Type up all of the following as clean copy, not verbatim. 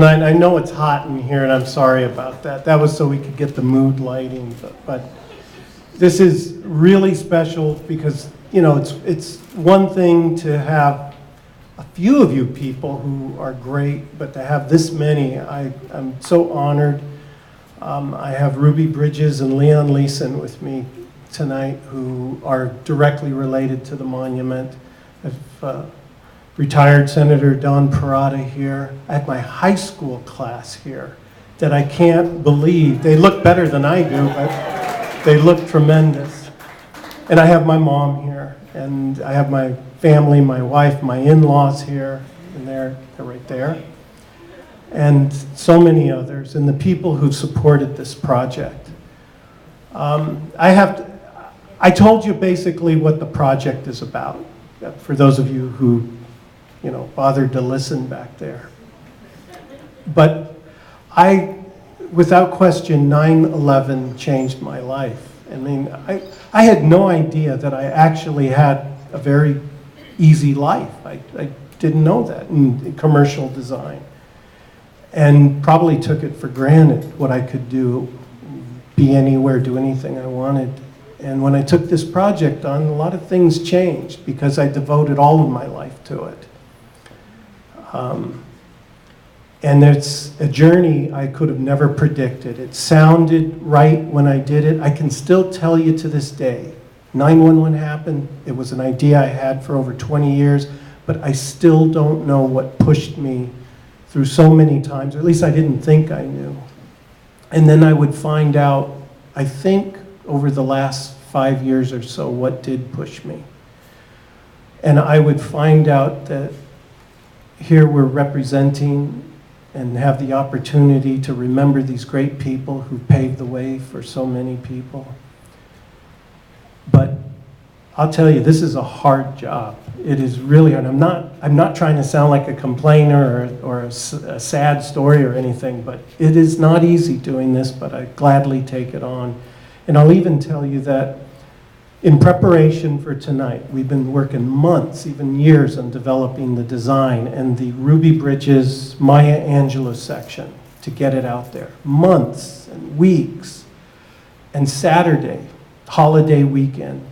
And I know it's hot in here, and I'm sorry about that. That was so we could get the mood lighting, but this is really special because, you know, it's one thing to have a few of you people who are great, but to have this many, I'm so honored. I have Ruby Bridges and Leon Leeson with me tonight, who are directly related to the monument. I've retired Senator Don Parada here. I had my high school class here that I can't believe. They look better than I do, but they look tremendous. And I have my mom here, and I have my family, my wife, my in-laws here, and they're right there. And so many others, and the people who supported this project. I told you basically what the project is about, for those of you who, you know, bothered to listen back there. But without question, 9/11 changed my life. I mean, I had no idea that I actually had a very easy life. I didn't know that in commercial design. And probably took it for granted what I could do, be anywhere, do anything I wanted. And when I took this project on, a lot of things changed because I devoted all of my life to it. And it's a journey I could have never predicted. It sounded right when I did it. I can still tell you to this day, 9/11 happened. It was an idea I had for over 20 years, but I still don't know what pushed me through so many times, or at least I didn't think I knew. And then I would find out, I think over the last 5 years or so, what did push me. And I would find out that here we're representing and have the opportunity to remember these great people who paved the way for so many people. But I'll tell you, this is a hard job. It is really hard. I'm not trying to sound like a complainer or a sad story or anything, but it is not easy doing this, but I gladly take it on. And I'll even tell you that in preparation for tonight, we've been working months, even years, on developing the design and the Ruby Bridges Maya Angelou section to get it out there. Months and weeks. And Saturday, holiday weekend,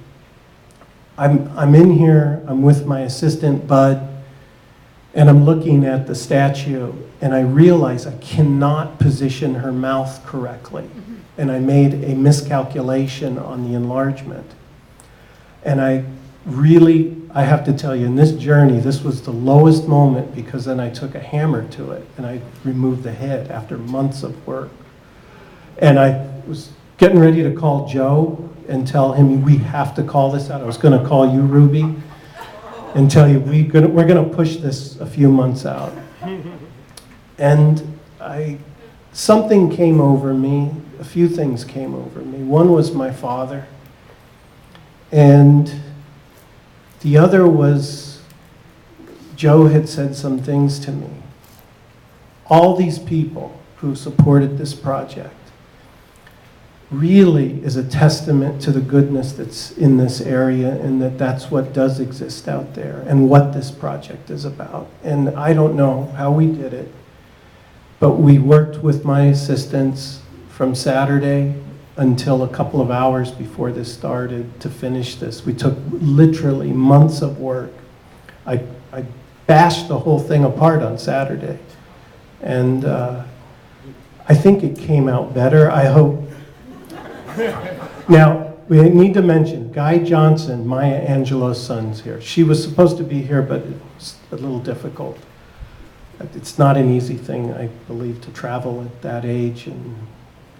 I'm in here, I'm with my assistant, Bud, and I'm looking at the statue, and I realize I cannot position her mouth correctly. And I made a miscalculation on the enlargement. And I have to tell you, in this journey, this was the lowest moment, because then I took a hammer to it, and I removed the head after months of work. And I was getting ready to call Joe and tell him, we have to call this out. I was going to call you, Ruby, and tell you, we're going to push this a few months out. And something came over me, a few things came over me. One was my father, and the other was Joe had said some things to me. All these people who supported this project really is a testament to the goodness that's in this area, and that's what does exist out there and what this project is about. And I don't know how we did it, but we worked with my assistants from Saturday until a couple of hours before this started to finish this. We took literally months of work. I bashed the whole thing apart on Saturday, and I think it came out better, I hope. Now, we need to mention Guy Johnson, Maya Angelou's son's here. She was supposed to be here, but it's a little difficult. It's not an easy thing, I believe, to travel at that age and,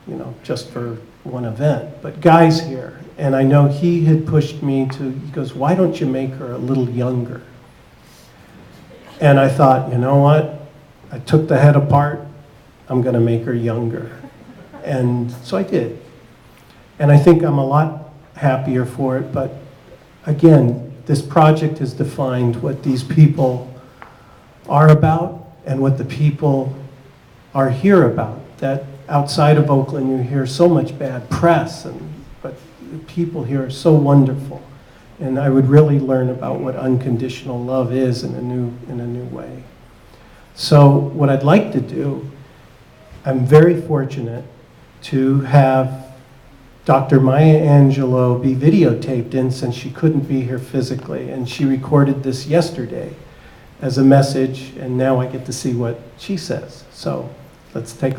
you know, just for one event. But Guy's here, and I know he had pushed me he goes, why don't you make her a little younger? And I thought, you know what? I took the head apart, I'm going to make her younger. And so I did. And I think I'm a lot happier for it, but again, this project has defined what these people are about and what the people are here about. That outside of Oakland you hear so much bad press, but the people here are so wonderful. And I would really learn about what unconditional love is in a new way. So what I'd like to do, I'm very fortunate to have Dr. Maya Angelou be videotaped in since she couldn't be here physically, and she recorded this yesterday as a message, and now I get to see what she says. So let's take a